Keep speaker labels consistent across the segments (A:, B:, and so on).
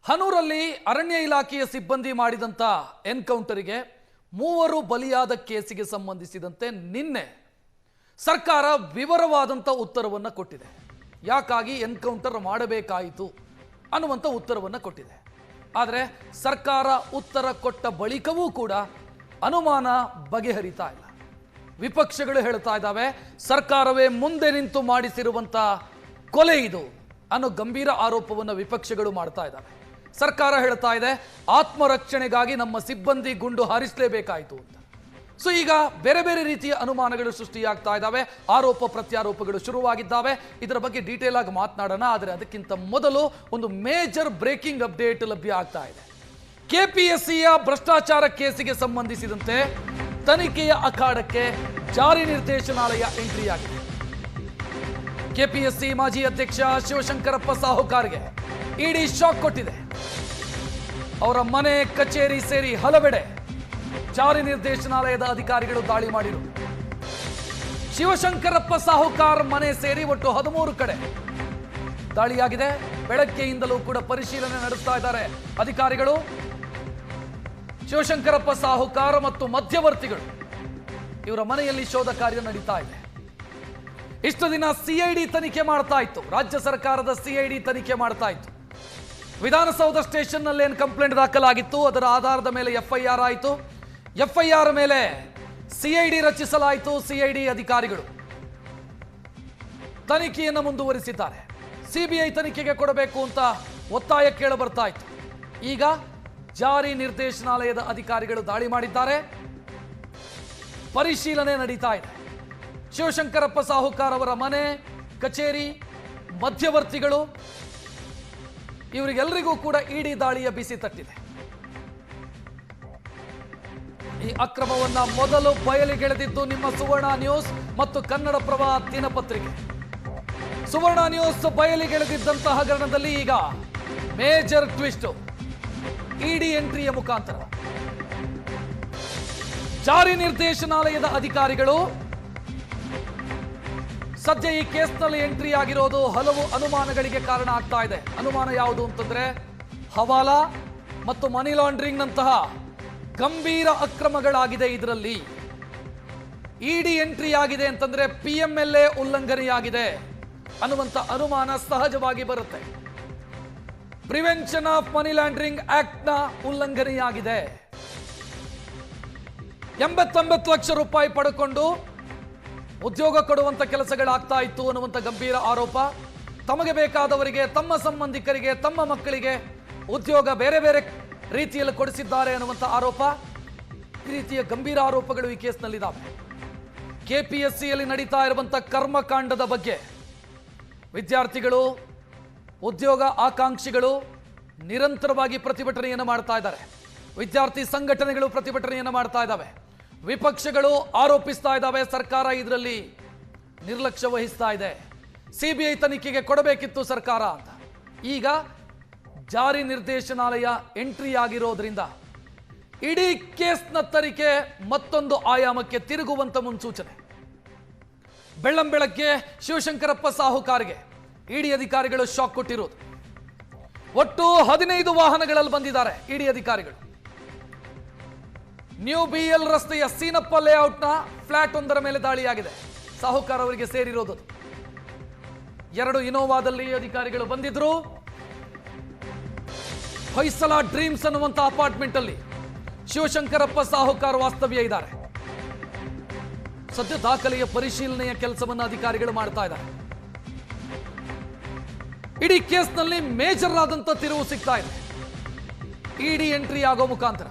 A: ಹನೂರಲ್ಲಿ ಅರಣ್ಯ ಇಲಾಖೆಯ ಸಿಬ್ಬಂದಿ ಮಾಡಿದಂತ ಎನ್ಕೌಂಟರ್ಗೆ 3 ಬಲಿಯಾದ ಕೇಸಿಗೆ ಸಂಬಂಧಿಸಿದಂತೆ ನಿನ್ನೆ ಸರ್ಕಾರ ವಿವರವಾದಂತ ಉತ್ತರವನ್ನು ಕೊಟ್ಟಿದೆ. ಯಾಕಾಗಿ ಎನ್ಕೌಂಟರ್ ಮಾಡಬೇಕಾಯಿತು ಅನ್ನುವಂತ ಉತ್ತರವನ್ನು ಕೊಟ್ಟಿದೆ. ಆದರೆ ಸರ್ಕಾರ ಉತ್ತರ ಕೊಟ್ಟ ಬಳಿಕವೂ ಕೂಡ ಅನುಮಾನ ಬಗೆಹರಿತಾ ಇಲ್ಲ. ವಿಪಕ್ಷಗಳು ಹೇಳ್ತಾ ಇದ್ದಾವೆ ಸರ್ಕಾರವೇ ಮುಂದೆ ನಿಂತು ಮಾಡಿಸಿರುವಂತ ಕೊಲೆ ಇದು ಅನ್ನೋ ಗಂಭೀರ ಆರೋಪವನ್ನು ವಿಪಕ್ಷಗಳು ಮಾಡ್ತಾ ಇದ್ದಾವೆ. ಸರ್ಕಾರ ಹೇಳ್ತಾ ಇದೆ ಆತ್ಮರಕ್ಷಣೆಗಾಗಿ ನಮ್ಮ ಸಿಬ್ಬಂದಿ ಗುಂಡು ಹಾರಿಸಲೇಬೇಕಾಯಿತು ಅಂತ. ಸೊ ಈಗ ಬೇರೆ ಬೇರೆ ರೀತಿಯ ಅನುಮಾನಗಳು ಸೃಷ್ಟಿಯಾಗ್ತಾ ಇದ್ದಾವೆ, ಆರೋಪ ಪ್ರತ್ಯಾರೋಪಗಳು ಶುರುವಾಗಿದ್ದಾವೆ. ಇದರ ಬಗ್ಗೆ ಡೀಟೇಲ್ ಆಗಿ ಮಾತನಾಡೋಣ. ಆದರೆ ಅದಕ್ಕಿಂತ ಮೊದಲು ಒಂದು ಮೇಜರ್ ಬ್ರೇಕಿಂಗ್ ಅಪ್ಡೇಟ್ ಲಭ್ಯ ಆಗ್ತಾ ಇದೆ. ಕೆಪಿಎಸ್ಸಿಯ ಭ್ರಷ್ಟಾಚಾರ ಕೇಸಿಗೆ ಸಂಬಂಧಿಸಿದಂತೆ ತನಿಖೆಯ ಅಖಾಡಕ್ಕೆ ಜಾರಿ ನಿರ್ದೇಶನಾಲಯ ಎಂಟ್ರಿ ಆಗಿದೆ. ಕೆಪಿಎಸ್ಸಿ ಮಾಜಿ ಅಧ್ಯಕ್ಷ ಶಿವಶಂಕರಪ್ಪ ಸಾಹುಕಾರ್ಗೆ ಇಡಿ ಶಾಕ್ ಕೊಟ್ಟಿದೆ. ಅವರ ಮನೆ, ಕಚೇರಿ ಸೇರಿ ಹಲವೆಡೆ ಜಾರಿ ನಿರ್ದೇಶನಾಲಯದ ಅಧಿಕಾರಿಗಳು ದಾಳಿ ಮಾಡಿದರು. ಶಿವಶಂಕರಪ್ಪ ಸಾಹುಕಾರ್ ಮನೆ ಸೇರಿ ಒಟ್ಟು 13 ಕಡೆ ದಾಳಿಯಾಗಿದೆ. ಬೆಳಗ್ಗೆಯಿಂದಲೂ ಕೂಡ ಪರಿಶೀಲನೆ ನಡೆಸ್ತಾ ಇದ್ದಾರೆ ಅಧಿಕಾರಿಗಳು. ಶಿವಶಂಕರಪ್ಪ ಸಾಹುಕಾರ್ ಮತ್ತು ಮಧ್ಯವರ್ತಿಗಳು ಇವರ ಮನೆಯಲ್ಲಿ ಶೋಧ ಕಾರ್ಯ ನಡೀತಾ ಇದೆ. ಇಷ್ಟು ದಿನ ಸಿಐಡಿ ತನಿಖೆ ಮಾಡ್ತಾ ಇತ್ತು, ರಾಜ್ಯ ಸರ್ಕಾರದ ಸಿಐಡಿ ತನಿಖೆ ಮಾಡ್ತಾ ಇತ್ತು. ವಿಧಾನಸೌಧ ಸ್ಟೇಷನ್ ನಲ್ಲಿ ಏನು ಕಂಪ್ಲೇಂಟ್ ದಾಖಲಾಗಿತ್ತು, ಅದರ ಆಧಾರದ ಮೇಲೆ ಎಫ್ಐಆರ್ ಆಯಿತು. ಎಫ್ಐಆರ್ ಮೇಲೆ ಸಿಐಡಿ ರಚಿಸಲಾಯಿತು. ಸಿಐಡಿ ಅಧಿಕಾರಿಗಳು ತನಿಖೆಯನ್ನು ಮುಂದುವರಿಸಿದ್ದಾರೆ. ಸಿಬಿಐ ತನಿಖೆಗೆ ಕೊಡಬೇಕು ಅಂತ ಒತ್ತಾಯ ಕೇಳ ಬರ್ತಾ ಇತ್ತು. ಈಗ ಜಾರಿ ನಿರ್ದೇಶನಾಲಯದ ಅಧಿಕಾರಿಗಳು ದಾಳಿ ಮಾಡಿದ್ದಾರೆ. ಪರಿಶೀಲನೆ ನಡೀತಾ ಇದೆ. ಶಿವಶಂಕರಪ್ಪ ಸಾಹುಕಾರ್ ಅವರ ಮನೆ, ಕಚೇರಿ, ಮಧ್ಯವರ್ತಿಗಳು ಇವರಿಗೆಲ್ಲರಿಗೂ ಕೂಡ ಇಡಿ ದಾಳಿಯ ಬಿಸಿ ತಟ್ಟಿದೆ. ಈ ಅಕ್ರಮವನ್ನ ಮೊದಲು ಬಯಲಿಗೆಳೆದಿದ್ದು ನಿಮ್ಮ ಸುವರ್ಣ ನ್ಯೂಸ್ ಮತ್ತು ಕನ್ನಡಪ್ರಭ ದಿನಪತ್ರಿಕೆ. ಸುವರ್ಣ ನ್ಯೂಸ್ ಬಯಲಿಗೆಳೆದಿದ್ದಂತ ಹಗರಣದಲ್ಲಿ ಈಗ ಮೇಜರ್ ಟ್ವಿಸ್ಟ್. ಇಡಿ ಎಂಟ್ರಿಯ ಮುಖಾಂತರ ಜಾರಿ ನಿರ್ದೇಶನಾಲಯದ ಅಧಿಕಾರಿಗಳು ಸದ್ಯ ಈ ಕೇಸ್ನಲ್ಲಿ ಎಂಟ್ರಿ ಆಗಿರೋದು ಹಲವು ಅನುಮಾನಗಳಿಗೆ ಕಾರಣ ಆಗ್ತಾ ಇದೆ. ಅನುಮಾನ ಯಾವುದು ಅಂತಂದ್ರೆ ಹವಾಲಾ ಮತ್ತು ಮನಿ ಲಾಂಡ್ರಿಂಗ್ ನಂತಹ ಗಂಭೀರ ಅಕ್ರಮಗಳಾಗಿದೆ. ಇದರಲ್ಲಿ ಇಡಿ ಎಂಟ್ರಿ ಆಗಿದೆ ಅಂತಂದ್ರೆ ಪಿಎಂಎಲ್ಎ ಉಲ್ಲಂಘನೆಯಾಗಿದೆ ಅನ್ನುವಂತ ಅನುಮಾನ ಸಹಜವಾಗಿ ಬರುತ್ತೆ. Prevention of money laundering act ನ ಉಲ್ಲಂಘನೆಯಾಗಿದೆ. 89 ಲಕ್ಷ ರೂಪಾಯಿ ಪಡ್ಕೊಂಡು ಉದ್ಯೋಗ ಕೊಡುವಂತ ಕೆಲಸಗಳಾಗ್ತಾ ಇತ್ತು ಅನ್ನುವಂಥ ಗಂಭೀರ ಆರೋಪ. ತಮಗೆ ಬೇಕಾದವರಿಗೆ, ತಮ್ಮ ಸಂಬಂಧಿಕರಿಗೆ, ತಮ್ಮ ಮಕ್ಕಳಿಗೆ ಉದ್ಯೋಗ ಬೇರೆ ಬೇರೆ ರೀತಿಯಲ್ಲಿ ಕೊಡಿಸಿದ್ದಾರೆ ಅನ್ನುವಂಥ ಆರೋಪ. ಈ ರೀತಿಯ ಗಂಭೀರ ಆರೋಪಗಳು ಈ ಕೇಸ್ನಲ್ಲಿದ್ದಾವೆ. ಕೆಪಿಎಸ್ಸಿಯಲ್ಲಿ ನಡೀತಾ ಇರುವಂಥ ಕರ್ಮಕಾಂಡದ ಬಗ್ಗೆ ವಿದ್ಯಾರ್ಥಿಗಳು, ಉದ್ಯೋಗ ಆಕಾಂಕ್ಷಿಗಳು ನಿರಂತರವಾಗಿ ಪ್ರತಿಭಟನೆಯನ್ನು ಮಾಡ್ತಾ ಇದ್ದಾರೆ. ವಿದ್ಯಾರ್ಥಿ ಸಂಘಟನೆಗಳು ಪ್ರತಿಭಟನೆಯನ್ನು ಮಾಡ್ತಾ ಇದ್ದಾವೆ. ವಿಪಕ್ಷಗಳು ಆರೋಪಿಸ್ತಾ ಇದ್ದಾವೆ ಸರ್ಕಾರ ಇದರಲ್ಲಿ ನಿರ್ಲಕ್ಷ್ಯ ವಹಿಸ್ತಾ ಇದೆ, ಸಿಬಿಐ ತನಿಖೆಗೆ ಕೊಡಬೇಕಿತ್ತು ಸರ್ಕಾರ ಅಂತ. ಈಗ ಜಾರಿ ನಿರ್ದೇಶನಾಲಯ ಎಂಟ್ರಿ ಆಗಿರೋದ್ರಿಂದ ಇಡೀ ಕೇಸ್ನ ತನಿಖೆ ಮತ್ತೊಂದು ಆಯಾಮಕ್ಕೆ ತಿರುಗುವಂತ ಮುನ್ಸೂಚನೆ. ಬೆಳ್ಳಂಬೆಳಗ್ಗೆ ಶಿವಶಂಕರಪ್ಪ ಸಾಹುಕಾರ್ಗೆ ಇಡಿ ಅಧಿಕಾರಿಗಳು ಶಾಕ್ ಕೊಟ್ಟಿರೋದು. ಒಟ್ಟು 15 ವಾಹನಗಳಲ್ಲಿ ಬಂದಿದ್ದಾರೆ ಇಡಿ ಅಧಿಕಾರಿಗಳು. ನ್ಯೂ ಬಿಎಲ್ ರಸ್ತೆಯ ಸೀನಪ್ಪ ಲೇಔಟ್ನ ಫ್ಲಾಟ್ ಒಂದರ ಮೇಲೆ ದಾಳಿಯಾಗಿದೆ. ಸಾಹುಕಾರ್ ಅವರಿಗೆ ಸೇರಿರೋದು. 2 ಇನೋವಾದಲ್ಲಿ ಅಧಿಕಾರಿಗಳು ಬಂದಿದ್ರು. ಹೊಯ್ಸಲ ಡ್ರೀಮ್ಸ್ ಅನ್ನುವಂತ ಅಪಾರ್ಟ್ಮೆಂಟ್ ಅಲ್ಲಿ ಶಿವಶಂಕರಪ್ಪ ಸಾಹುಕಾರ್ ವಾಸ್ತವ್ಯ ಇದ್ದಾರೆ. ಸದ್ಯ ದಾಖಲೆಯ ಪರಿಶೀಲನೆಯ ಕೆಲಸವನ್ನು ಅಧಿಕಾರಿಗಳು ಮಾಡ್ತಾ ಇದ್ದಾರೆ. ಇಡೀ ಕೇಸ್ನಲ್ಲಿ ಮೇಜರ್ ಆದಂತ ತಿರುವು ಸಿಗ್ತಾ ಇದೆ ಇಡಿ ಎಂಟ್ರಿ ಆಗೋ ಮುಖಾಂತರ.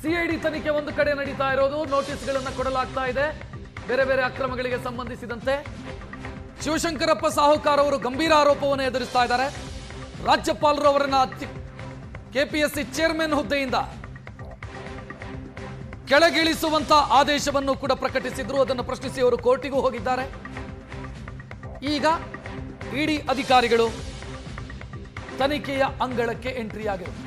A: ಸಿಐಡಿ ತನಿಖೆ ಒಂದು ಕಡೆ ನಡೀತಾ ಇರೋದು, ನೋಟಿಸ್ಗಳನ್ನು ಕೊಡಲಾಗ್ತಾ ಇದೆ ಬೇರೆ ಬೇರೆ ಅಕ್ರಮಗಳಿಗೆ ಸಂಬಂಧಿಸಿದಂತೆ. ಶಿವಶಂಕರಪ್ಪ ಸಾಹುಕಾರ್ ಅವರು ಗಂಭೀರ ಆರೋಪವನ್ನು ಎದುರಿಸ್ತಾ ಇದ್ದಾರೆ. ರಾಜ್ಯಪಾಲರು ಅವರನ್ನ ಕೆಪಿಎಸ್ಸಿ ಚೇರ್ಮನ್ ಹುದ್ದೆಯಿಂದ ಕೆಳಗಿಳಿಸುವಂತ ಆದೇಶವನ್ನು ಕೂಡ ಪ್ರಕಟಿಸಿದ್ರು. ಅದನ್ನು ಪ್ರಶ್ನಿಸಿ ಅವರು ಕೋರ್ಟಿಗೂ ಹೋಗಿದ್ದಾರೆ. ಈಗ ಇಡಿ ಅಧಿಕಾರಿಗಳು ತನಿಖೆಯ ಅಂಗಳಕ್ಕೆ ಎಂಟ್ರಿ ಆಗಿರುವುದು.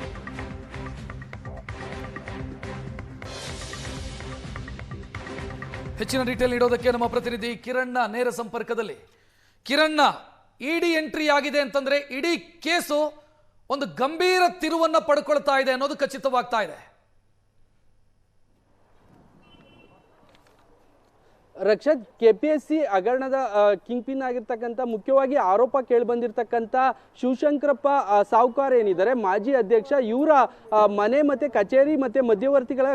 A: ಹೆಚ್ಚಿನ ಡೀಟೇಲ್ ನೀಡೋದಕ್ಕೆ ನಮ್ಮ ಪ್ರತಿನಿಧಿ ಕಿರಣ್ಣ ನೇರ ಸಂಪರ್ಕದಲ್ಲಿ. ಕಿರಣ್ಣ, ಇಡಿ ಎಂಟ್ರಿ ಆಗಿದೆ ಅಂತಂದ್ರೆ ಇಡೀ ಕೇಸು ಒಂದು ಗಂಭೀರ ತಿರುವನ್ನ ಪಡ್ಕೊಳ್ತಾ ಇದೆ ಅನ್ನೋದು ಖಚಿತವಾಗ್ತಾ ಇದೆ.
B: ರಕ್ಷತ್, ಕೆಪಿಎಸ್ಸಿ ಹಗರಣದ ಕಿಂಗ್ ಪಿನ್ ಆಗಿರ್ತಕ್ಕಂಥ ಮುಖ್ಯವಾಗಿ ಆರೋಪ ಕೇಳಿಬಂದಿರ್ತಕ್ಕಂಥ ಶಿವಶಂಕರಪ್ಪ ಸಾವ್ಕಾರ್ ಏನಿದ್ದಾರೆ ಮಾಜಿ ಅಧ್ಯಕ್ಷ, ಇವರ ಮನೆ ಮತ್ತೆ ಕಚೇರಿ ಮತ್ತೆ ಮಧ್ಯವರ್ತಿಗಳ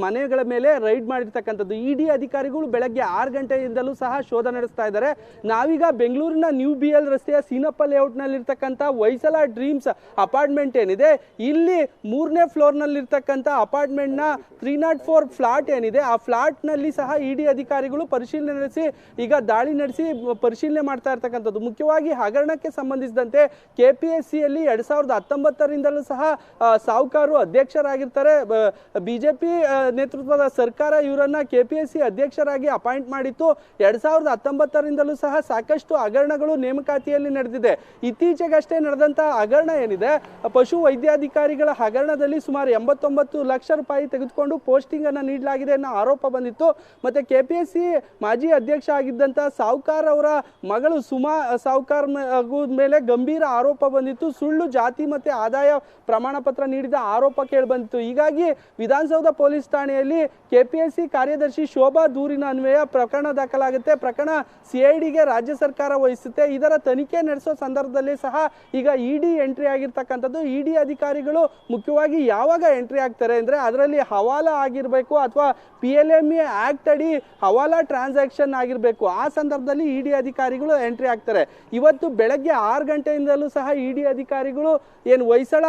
B: ಮನೆಗಳ ಮೇಲೆ ರೈಡ್ ಮಾಡಿರ್ತಕ್ಕಂಥದ್ದು. ಇಡಿ ಅಧಿಕಾರಿಗಳು ಬೆಳಗ್ಗೆ 6 ಗಂಟೆಯಿಂದಲೂ ಸಹ ಶೋಧ ನಡೆಸ್ತಾ ಇದ್ದಾರೆ. ನಾವೀಗ ಬೆಂಗಳೂರಿನ ನ್ಯೂ BL ರಸ್ತೆಯ ಸೀನಪ್ಪ ಲೇಔಟ್ನಲ್ಲಿರ್ತಕ್ಕಂಥ ಹೊಯ್ಸಳ ಡ್ರೀಮ್ಸ್ ಅಪಾರ್ಟ್ಮೆಂಟ್ ಏನಿದೆ, ಇಲ್ಲಿ 3ನೇ ಫ್ಲೋರ್ನಲ್ಲಿರ್ತಕ್ಕಂಥ ಅಪಾರ್ಟ್ಮೆಂಟ್ನ 304 ಫ್ಲಾಟ್ ಏನಿದೆ, ಆ ಫ್ಲಾಟ್ನಲ್ಲಿ ಸಹ ಇಡಿ ಅಧಿಕಾರಿಗಳು ಪರಿಶೀಲನೆ ನಡೆಸಿ ಈಗ ದಾಳಿ ನಡೆಸಿ ಪರಿಶೀಲನೆ ಮಾಡ್ತಾ ಇರ್ತಕ್ಕಂಥದ್ದು. ಮುಖ್ಯವಾಗಿ ಹಗರಣಕ್ಕೆ ಸಂಬಂಧಿಸಿದಂತೆ ಕೆಪಿಎಸ್ಸಿಯಲ್ಲಿ 2019ರಿಂದಲೂ ಸಹ ಸಾವ್ಕಾರು ಅಧ್ಯಕ್ಷರಾಗಿರ್ತಾರೆ. ಬಿಜೆಪಿ ನೇತೃತ್ವದ ಸರ್ಕಾರ ಇವರನ್ನ ಕೆಪಿಎಸ್ಸಿ ಅಧ್ಯಕ್ಷರಾಗಿ ಅಪಾಯಿಂಟ್ ಮಾಡಿತ್ತು. 2019ರಿಂದಲೂ ಸಹ ಸಾಕಷ್ಟು ಹಗರಣಗಳು ನೇಮಕಾತಿಯಲ್ಲಿ ನಡೆದಿದೆ. ಇತ್ತೀಚೆಗಷ್ಟೇ ನಡೆದಂತಹ ಹಗರಣ ಏನಿದೆ, ಪಶು ವೈದ್ಯಾಧಿಕಾರಿಗಳ ಹಗರಣದಲ್ಲಿ ಸುಮಾರು 89 ಲಕ್ಷ ರೂಪಾಯಿ ತೆಗೆದುಕೊಂಡು ಪೋಸ್ಟಿಂಗ್ ಅನ್ನು ನೀಡಲಾಗಿದೆ ಅನ್ನೋ ಆರೋಪ ಬಂದಿತ್ತು. ಮತ್ತೆ ಕೆಪಿಎಸ್ಸಿ ಮಾಜಿ ಅಧ್ಯಕ್ಷ ಆಗಿದ್ದಂತ ಸಾವ್ಕಾರ್ ಅವರ ಮಗಳು ಸುಮಾ ಸಾವ್ಕಾರ್ ಮೇಲೆ ಗಂಭೀರ ಆರೋಪ ಬಂದಿತ್ತು. ಸುಳ್ಳು ಜಾತಿ ಮತ್ತೆ ಆದಾಯ ಪ್ರಮಾಣ ಪತ್ರ ನೀಡಿದ ಆರೋಪ ಕೇಳಿ ಬಂದಿತ್ತು. ಹೀಗಾಗಿ ವಿಧಾನಸೌಧ ಪೊಲೀಸ್ ಠಾಣೆಯಲ್ಲಿ ಕೆಪಿಎಸ್ಸಿ ಕಾರ್ಯದರ್ಶಿ ಶೋಭಾ ದೂರಿನ ಅನ್ವಯ ಪ್ರಕರಣ ದಾಖಲಾಗುತ್ತೆ. ಪ್ರಕರಣ ಸಿಐಡಿಗೆ ರಾಜ್ಯ ಸರ್ಕಾರ ವಹಿಸುತ್ತೆ. ಇದರ ತನಿಖೆ ನಡೆಸೋ ಸಂದರ್ಭದಲ್ಲಿ ಸಹ ಈಗ ಇಡಿ ಎಂಟ್ರಿ ಆಗಿರ್ತಕ್ಕಂಥದ್ದು. ಇಡಿ ಅಧಿಕಾರಿಗಳು ಮುಖ್ಯವಾಗಿ ಯಾವಾಗ ಎಂಟ್ರಿ ಆಗ್ತಾರೆ ಅಂದ್ರೆ, ಅದರಲ್ಲಿ ಹವಾಲಾ ಆಗಿರಬೇಕು ಅಥವಾ PLMA ಆಕ್ಟ್ ಅಡಿ ಹವಾಲಾ ಟ್ರಾನ್ಸಾಕ್ಷನ್ ಆಗಿರಬೇಕು. ಆ ಸಂದರ್ಭದಲ್ಲಿ ಇಡಿ ಅಧಿಕಾರಿಗಳು ಎಂಟ್ರಿ ಆಗ್ತಾರೆ. ಇವತ್ತು ಬೆಳಗ್ಗೆ 6 ಗಂಟೆಯಿಂದಲೂ ಸಹ ಇಡಿ ಅಧಿಕಾರಿಗಳು ಏನು ಹೊಯ್ಸಳ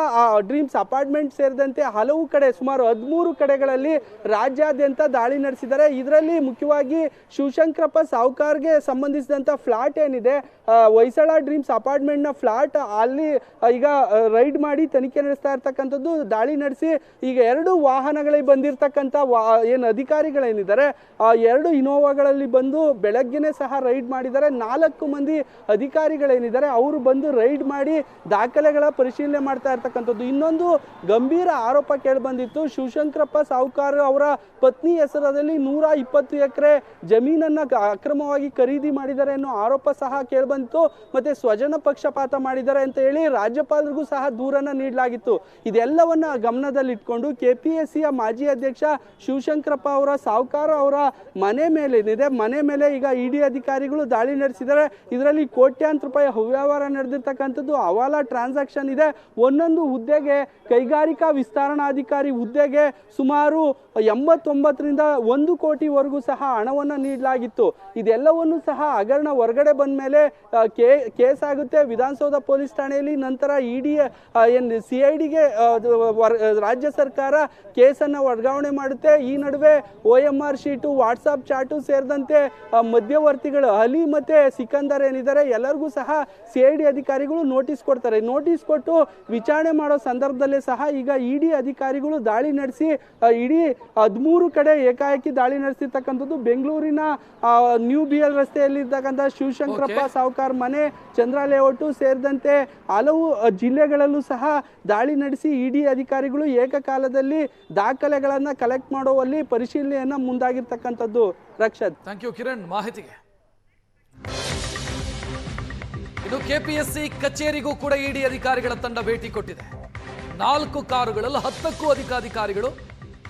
B: ಡ್ರೀಮ್ಸ್ ಅಪಾರ್ಟ್ಮೆಂಟ್ ಸೇರಿದಂತೆ ಹಲವು ಕಡೆ ಸುಮಾರು 13 ಕಡೆಗಳಲ್ಲಿ ರಾಜ್ಯಾದ್ಯಂತ ದಾಳಿ ನಡೆಸಿದ್ದಾರೆ. ಇದರಲ್ಲಿ ಮುಖ್ಯವಾಗಿ ಶಿವಶಂಕರಪ್ಪ ಸಾವ್ಕಾರ್ಗೆ ಸಂಬಂಧಿಸಿದಂತ ಫ್ಲಾಟ್ ಏನಿದೆ, ಹೊಯ್ಸಳ ಡ್ರೀಮ್ಸ್ ಅಪಾರ್ಟ್ಮೆಂಟ್ ನ ಫ್ಲಾಟ್, ಅಲ್ಲಿ ಈಗ ರೈಡ್ ಮಾಡಿ ತನಿಖೆ ನಡೆಸ್ತಾ ಇರ್ತಕ್ಕಂಥದ್ದು. ದಾಳಿ ನಡೆಸಿ ಈಗ 2 ವಾಹನಗಳಿಗೆ ಬಂದಿರತಕ್ಕಂಥ ಏನು ಅಧಿಕಾರಿಗಳೇನಿದ್ದಾರೆ, 2 ಇನೋವಾಗಳಲ್ಲಿ ಬಂದು ಬೆಳಗ್ಗೆನೆ ಸಹ ರೈಡ್ ಮಾಡಿದ್ದಾರೆ. 4 ಮಂದಿ ಅಧಿಕಾರಿಗಳೇನಿದ್ದಾರೆ ಅವರು ಬಂದು ರೈಡ್ ಮಾಡಿ ದಾಖಲೆಗಳ ಪರಿಶೀಲನೆ ಮಾಡ್ತಾ ಇರ್ತಕ್ಕಂಥದ್ದು. ಇನ್ನೊಂದು ಗಂಭೀರ ಆರೋಪ ಕೇಳಿ ಬಂದಿತ್ತು. ಶಿವಶಂಕರಪ್ಪ ಸಾವ್ಕಾರ್ ಅವರ ಪತ್ನಿ ಹೆಸರಲ್ಲಿ 120 ಎಕರೆ ಜಮೀನನ್ನ ಅಕ್ರಮವಾಗಿ ಖರೀದಿ ಮಾಡಿದ್ದಾರೆ ಅನ್ನೋ ಆರೋಪ ಸಹ ಕೇಳಿಬಂತು. ಮತ್ತೆ ಸ್ವಜನ ಪಕ್ಷಪಾತ ಮಾಡಿದ್ದಾರೆ ಅಂತ ಹೇಳಿ ರಾಜ್ಯಪಾಲರಿಗೂ ಸಹ ದೂರನ್ನ ನೀಡಲಾಗಿತ್ತು. ಇದೆಲ್ಲವನ್ನ ಗಮನದಲ್ಲಿಟ್ಕೊಂಡು ಕೆಪಿಎಸ್ಸಿಯ ಮಾಜಿ ಅಧ್ಯಕ್ಷ ಶಿವಶಂಕರಪ್ಪ ಅವರ ಸಾವ್ಕಾರ್ ಅವರ ಮನೆ ಮೇಲೆ ಈಗ ಇಡಿ ಅಧಿಕಾರಿಗಳು ದಾಳಿ ನಡೆಸಿದ್ದಾರೆ. ಇದರಲ್ಲಿ ಕೋಟ್ಯಾಂತರ ರೂಪಾಯಿ ಅವ್ಯವಹಾರ ನಡೆದಿರ್ತಕ್ಕಂಥದ್ದು, ಹವಾಲಾ ಟ್ರಾನ್ಸಾಕ್ಷನ್ ಇದೆ. ಒಂದೊಂದು ಹುದ್ದೆಗೆ, ಕೈಗಾರಿಕಾ ವಿಸ್ತರಣಾಧಿಕಾರಿ ಹುದ್ದೆಗೆ ಸುಮಾರು 89ರಿಂದ 1 ಕೋಟಿವರೆಗೂ ಸಹ ಹಣವನ್ನು ನೀಡಲಾಗಿತ್ತು. ಇದೆಲ್ಲವನ್ನು ಸಹ ಹಗರಣ ಹೊರಗಡೆ ಬಂದ ಮೇಲೆ ಕೇಸ್ ಆಗುತ್ತೆ ವಿಧಾನಸೌಧ ಪೊಲೀಸ್ ಠಾಣೆಯಲ್ಲಿ. ನಂತರ ಇಡಿ ಸಿಐಡಿಗೆ ರಾಜ್ಯ ಸರ್ಕಾರ ಕೇಸನ್ನು ವರ್ಗಾವಣೆ ಮಾಡುತ್ತೆ. ಈ ನಡುವೆ OMR ಶೀಟು, ವಾಟ್ಸಾಪ್ ಚಾಟು ಸೇರಿದಂತೆ ಮಧ್ಯವರ್ತಿಗಳು ಅಲಿ ಮತ್ತೆ ಸಿಕಂದರ್ ಏನಿದ್ದಾರೆ ಎಲ್ಲರಿಗೂ ಸಹ ಸಿಐಡಿ ಅಧಿಕಾರಿಗಳು ನೋಟಿಸ್ ಕೊಡ್ತಾರೆ. ನೋಟಿಸ್ ಕೊಟ್ಟು ವಿಚಾರಣೆ ಮಾಡೋ ಸಂದರ್ಭದಲ್ಲೇ ಸಹ ಈಗ ಇಡಿ ಅಧಿಕಾರಿಗಳು ದಾಳಿ ನಡೆಸಿ ಇಡೀ 13 ಕಡೆ ಏಕಾಏಕಿ ದಾಳಿ ನಡೆಸಿರ್ತಕ್ಕಂಥದ್ದು. ಬೆಂಗಳೂರಿನ ನ್ಯೂ BL ರಸ್ತೆಯಲ್ಲಿ ಇರ್ತಕ್ಕಂಥ ಶಿವಶಂಕರಪ್ಪ ಸಾವ್ಕಾರ್ ಮನೆ, ಚಂದ್ರ ಲೇಔಟ್ ಸೇರಿದಂತೆ ಹಲವು ಜಿಲ್ಲೆಗಳಲ್ಲೂ ಸಹ ದಾಳಿ ನಡೆಸಿ ಇಡಿ ಅಧಿಕಾರಿಗಳು ಏಕಕಾಲದಲ್ಲಿ ದಾಖಲೆಗಳನ್ನ ಕಲೆಕ್ಟ್ ಮಾಡುವಲ್ಲಿ ಪರಿಶೀಲನೆಯನ್ನ ಮುಂದಾಗಿರ್ತಕ್ಕಂಥದ್ದು. ರಕ್ಷತ್,
A: ಥ್ಯಾಂಕ್ ಯು ಕಿರಣ್ ಮಾಹಿತಿಗೆ. ಇದು ಕೆಪಿಎಸ್ಸಿ ಕಚೇರಿಗೂ ಕೂಡ ಇಡಿ ಅಧಿಕಾರಿಗಳ ತಂಡ ಭೇಟಿ ಕೊಟ್ಟಿದೆ. 4 ಕಾರುಗಳಲ್ಲಿ 10ಕ್ಕೂ ಅಧಿಕ ಅಧಿಕಾರಿಗಳು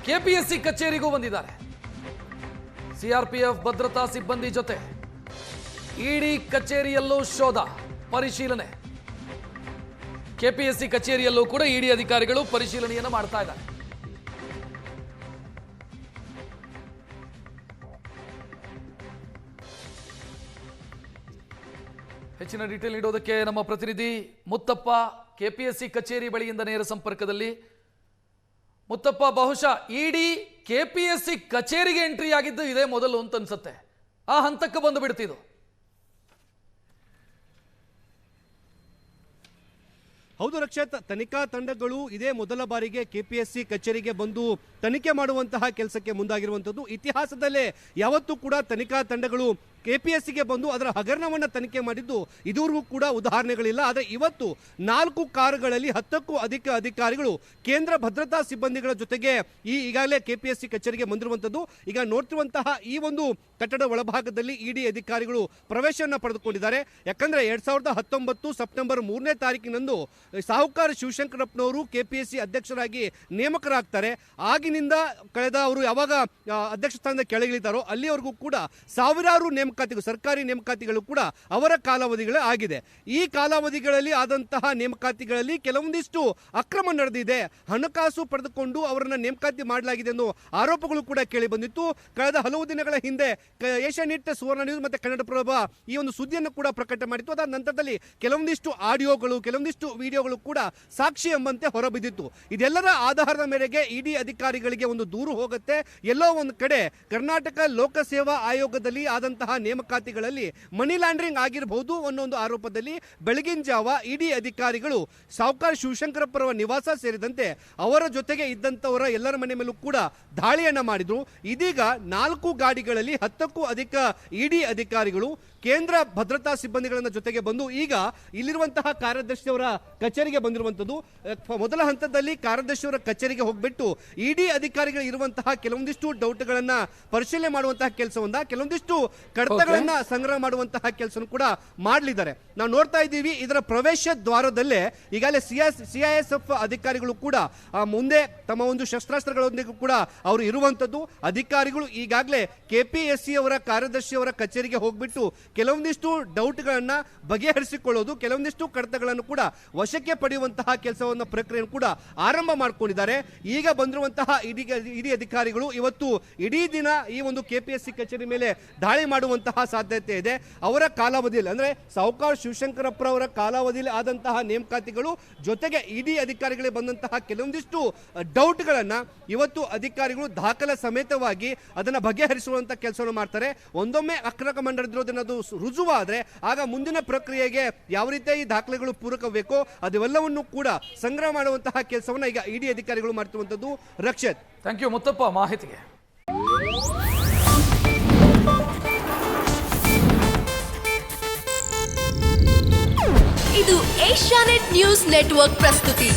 A: ಕೆಪಿಎಸ್ಸಿ ಕಚೇರಿಗೂ ಬಂದಿದ್ದಾರೆ. ಸಿಆರ್ಪಿಎಫ್ ಭದ್ರತಾ ಸಿಬ್ಬಂದಿ ಜೊತೆ ಇಡಿ ಕಚೇರಿಯಲ್ಲೂ ಶೋಧ ಪರಿಶೀಲನೆ. ಕೆಪಿಎಸ್ಸಿ ಕಚೇರಿಯಲ್ಲೂ ಕೂಡ ಇಡಿ ಅಧಿಕಾರಿಗಳು ಪರಿಶೀಲನೆಯನ್ನು ಮಾಡ್ತಾ ಇದ್ದಾರೆ. ಹೆಚ್ಚಿನ ಡೀಟೇಲ್ ನೀಡೋದಕ್ಕೆ ನಮ್ಮ ಪ್ರತಿನಿಧಿ ಮುತ್ತಪ್ಪ ಕೆಪಿಎಸ್ಸಿ ಕಚೇರಿ ಬಳಿಯಿಂದ ನೇರ ಸಂಪರ್ಕದಲ್ಲಿ. ಮುತ್ತಪ್ಪ, ಬಹುಶಃ ಇಡಿ ಕೆಪಿಎಸ್ಸಿ ಕಚೇರಿಗೆ ಎಂಟ್ರಿ ಆಗಿದ್ದು ಇದೇ ಮೊದಲು ಅಂತ ಅನ್ಸುತ್ತೆ. ಆ ಹಂತಕ್ಕೆ ಬಂದು ಬಿಡ್ತಿದ್ದು.
C: ಹೌದು ರಕ್ಷತ್, ತನಿಖಾ ತಂಡಗಳು ಇದೇ ಮೊದಲ ಬಾರಿಗೆ ಕೆಪಿಎಸ್ಸಿ ಕಚೇರಿಗೆ ಬಂದು ತನಿಖೆ ಮಾಡುವಂತಹ ಕೆಲಸಕ್ಕೆ ಮುಂದಾಗಿರುವಂಥದ್ದು. ಇತಿಹಾಸದಲ್ಲೇ ಯಾವತ್ತೂ ಕೂಡ ತನಿಖಾ ತಂಡಗಳು KPSCಗೆ ಬಂದು ಅದರ ಹಗರಣವನ್ನು ತನಿಖೆ ಮಾಡಿದ್ದು ಇದುವರೆಗೂ ಕೂಡ ಉದಾಹರಣೆಗಳಿಲ್ಲ. ಆದರೆ ಇವತ್ತು 4 ಕಾರುಗಳಲ್ಲಿ 10ಕ್ಕೂ ಅಧಿಕ ಅಧಿಕಾರಿಗಳು ಕೇಂದ್ರ ಭದ್ರತಾ ಸಿಬ್ಬಂದಿಗಳ ಜೊತೆಗೆ ಈಗಾಗಲೇ KPSC ಕಚೇರಿಗೆ ಬಂದಿರುವಂಥದ್ದು. ಈಗ ನೋಡ್ತಿರುವಂತಹ ಈ ಒಂದು ಕಟ್ಟಡ ಒಳಭಾಗದಲ್ಲಿ ಇಡಿ ಅಧಿಕಾರಿಗಳು ಪ್ರವೇಶವನ್ನು ಪಡೆದುಕೊಂಡಿದ್ದಾರೆ. ಯಾಕಂದ್ರೆ 2019 ಸೆಪ್ಟೆಂಬರ್ 3ನೇ ತಾರೀಕಿನಂದು ಸಾಹುಕಾರ ಶಿವಶಂಕರಪ್ಪನವರು KPSC ಅಧ್ಯಕ್ಷರಾಗಿ ನೇಮಕರಾಗ್ತಾರೆ. ಆಗಿನಿಂದ ಕಳೆದ ಅವರು ಯಾವಾಗ ಅಧ್ಯಕ್ಷ ಸ್ಥಾನದ ಕೆಳಗಿಳಿತಾರೋ ಅಲ್ಲಿವರೆಗೂ ಕೂಡ ಸಾವಿರಾರು ನೇಮಕಾತಿಗಳು, ಸರ್ಕಾರಿ ನೇಮಕಾತಿಗಳು ಕೂಡ ಅವರ ಕಾಲಾವಧಿಗಳೇ ಆಗಿದೆ. ಈ ಕಾಲಾವಧಿಗಳಲ್ಲಿ ಆದಂತಹ ನೇಮಕಾತಿಗಳಲ್ಲಿ ಕೆಲವೊಂದಿಷ್ಟು ಅಕ್ರಮ ನಡೆದಿದೆ, ಹಣಕಾಸು ಪಡೆದುಕೊಂಡು ಅವರನ್ನ ನೇಮಕಾತಿ ಮಾಡಲಾಗಿದೆ ಅನ್ನೋ ಆರೋಪಗಳು ಕೂಡ ಕೇಳಿ ಬಂದಿತ್ತು. ಕಳೆದ ಹಲವು ದಿನಗಳ ಹಿಂದೆ ಏಷ್ಯಾನೆಟ್, ಸುವರ್ಣ ನ್ಯೂಸ್ ಮತ್ತೆ ಕನ್ನಡಪ್ರಭ ಈ ಒಂದು ಸುದ್ದಿಯನ್ನು ಕೂಡ ಪ್ರಕಟ ಮಾಡಿತ್ತು. ಅದಾದ ನಂತರದಲ್ಲಿ ಕೆಲವೊಂದಿಷ್ಟು ಆಡಿಯೋಗಳು, ಕೆಲವೊಂದಿಷ್ಟು ವಿಡಿಯೋಗಳು ಕೂಡ ಸಾಕ್ಷಿ ಎಂಬಂತೆ ಹೊರಬಿದ್ದಿತ್ತು. ಇದೆಲ್ಲರ ಆಧಾರದ ಮೇರೆಗೆ ಇಡಿ ಅಧಿಕಾರಿಗಳಿಗೆ ಒಂದು ದೂರು ಹೋಗುತ್ತೆ. ಎಲ್ಲೋ ಒಂದು ಕಡೆ ಕರ್ನಾಟಕ ಲೋಕಸೇವಾ ಆಯೋಗದಲ್ಲಿ ಆದಂತಹ ನೇಮಕಾತಿಗಳಲ್ಲಿ ಮನಿ ಲ್ಯಾಂಡ್ರಿಂಗ್ ಆಗಿರಬಹುದು ಅನ್ನೋ ಒಂದು ಆರೋಪದಲ್ಲಿ ಬೆಳಗಿನ ಜಾವ ಇಡಿ ಅಧಿಕಾರಿಗಳು ಸಾಹುಕಾರ ಶಿವಶಂಕರಪ್ಪರವರ ನಿವಾಸ ಸೇರಿದಂತೆ ಅವರ ಜೊತೆಗೆ ಇದ್ದಂಥವರ ಎಲ್ಲರ ಮನೆ ಮೇಲೂ ಕೂಡ ದಾಳಿಯನ್ನ ಮಾಡಿದ್ರು. ಇದೀಗ 4 ಗಾಡಿಗಳಲ್ಲಿ 10ಕ್ಕೂ ಅಧಿಕ ಇಡಿ ಅಧಿಕಾರಿಗಳು ಕೇಂದ್ರ ಭದ್ರತಾ ಸಿಬ್ಬಂದಿಗಳನ್ನ ಜೊತೆಗೆ ಬಂದು ಈಗ ಇಲ್ಲಿರುವಂತಹ ಕಾರ್ಯದರ್ಶಿಯವರ ಕಚೇರಿಗೆ ಬಂದಿರುವಂತದ್ದು. ಮೊದಲ ಹಂತದಲ್ಲಿ ಕಾರ್ಯದರ್ಶಿಯವರ ಕಚೇರಿಗೆ ಹೋಗ್ಬಿಟ್ಟು ಇಡಿ ಅಧಿಕಾರಿಗಳು ಇರುವಂತಹ ಕೆಲವೊಂದಿಷ್ಟು ಡೌಟ್ಗಳನ್ನ ಪರಿಶೀಲನೆ ಮಾಡುವಂತಹ ಕೆಲಸವನ್ನ, ಕೆಲವೊಂದಿಷ್ಟು ಕಡತಗಳನ್ನ ಸಂಗ್ರಹ ಮಾಡುವಂತಹ ಕೆಲಸ ಕೂಡ ಮಾಡಲಿದ್ದಾರೆ. ನಾವು ನೋಡ್ತಾ ಇದ್ದೀವಿ ಇದರ ಪ್ರವೇಶ ದ್ವಾರದಲ್ಲೇ ಈಗಾಗಲೇ CISF ಅಧಿಕಾರಿಗಳು ಕೂಡ ಮುಂದೆ ತಮ್ಮ ಒಂದು ಶಸ್ತ್ರಾಸ್ತ್ರಗಳೊಂದಿಗೂ ಕೂಡ ಅವರು ಇರುವಂತದ್ದು. ಅಧಿಕಾರಿಗಳು ಈಗಾಗಲೇ KPSC ಅವರ ಕಾರ್ಯದರ್ಶಿಯವರ ಕಚೇರಿಗೆ ಹೋಗ್ಬಿಟ್ಟು ಕೆಲವೊಂದಿಷ್ಟು ಡೌಟ್ಗಳನ್ನ ಬಗೆಹರಿಸಿಕೊಳ್ಳೋದು, ಕೆಲವೊಂದಿಷ್ಟು ಕಡತಗಳನ್ನು ಕೂಡ ವಶಕ್ಕೆ ಪಡೆಯುವಂತಹ ಕೆಲಸವನ್ನು ಪ್ರಕ್ರಿಯೆಯನ್ನು ಕೂಡ ಆರಂಭ ಮಾಡಿಕೊಂಡಿದ್ದಾರೆ. ಈಗ ಬಂದಿರುವಂತಹ ಇಡಿ ಅಧಿಕಾರಿಗಳು ಇವತ್ತು ಇಡೀ ದಿನ ಈ ಒಂದು KPSC ಕಚೇರಿ ಮೇಲೆ ದಾಳಿ ಮಾಡುವಂತಹ ಸಾಧ್ಯತೆ ಇದೆ. ಅವರ ಕಾಲಾವಧಿಯಲ್ಲಿ ಅಂದ್ರೆ ಸಾಹುಕಾರ ಶಿವಶಂಕರಪ್ಪರವರ ಕಾಲಾವಧಿಯಲ್ಲಿ ಆದಂತಹ ನೇಮಕಾತಿಗಳು ಜೊತೆಗೆ ಇಡಿ ಅಧಿಕಾರಿಗಳಿಗೆ ಬಂದಂತಹ ಕೆಲವೊಂದಿಷ್ಟು ಡೌಟ್ಗಳನ್ನ ಇವತ್ತು ಅಧಿಕಾರಿಗಳು ದಾಖಲೆ ಸಮೇತವಾಗಿ ಅದನ್ನ ಬಗೆಹರಿಸುವಂತಹ ಕೆಲಸವನ್ನು ಮಾಡ್ತಾರೆ. ಒಂದೊಮ್ಮೆ ಅಕ್ರಮ ನಡೆದಿರೋದನ್ನದು ರುಜುವಾದ್ರೆ ಆಗ ಮುಂದಿನ ಪ್ರಕ್ರಿಯೆಗೆ ಯಾವ ರೀತಿಯ ಈ ದಾಖಲೆಗಳು ಪೂರಕಬೇಕೋ ಅದೆಲ್ಲವನ್ನೂ ಕೂಡ ಸಂಗ್ರಹ ಮಾಡುವಂತಹ ಕೆಲಸವನ್ನ ಈಗ ಇಡಿ ಅಧಿಕಾರಿಗಳು ಮಾಡ್ತಿರುವಂತದ್ದು. ರಕ್ಷಿತ್,
A: ಥ್ಯಾಂಕ್ ಯು ಮುತ್ತಪ್ಪ ಮಾಹಿತಿಗೆ.
D: ಇದು ಏಷ್ಯಾನೆಟ್ ನ್ಯೂಸ್ ನೆಟ್ವರ್ಕ್ ಪ್ರಸ್ತುತಿ.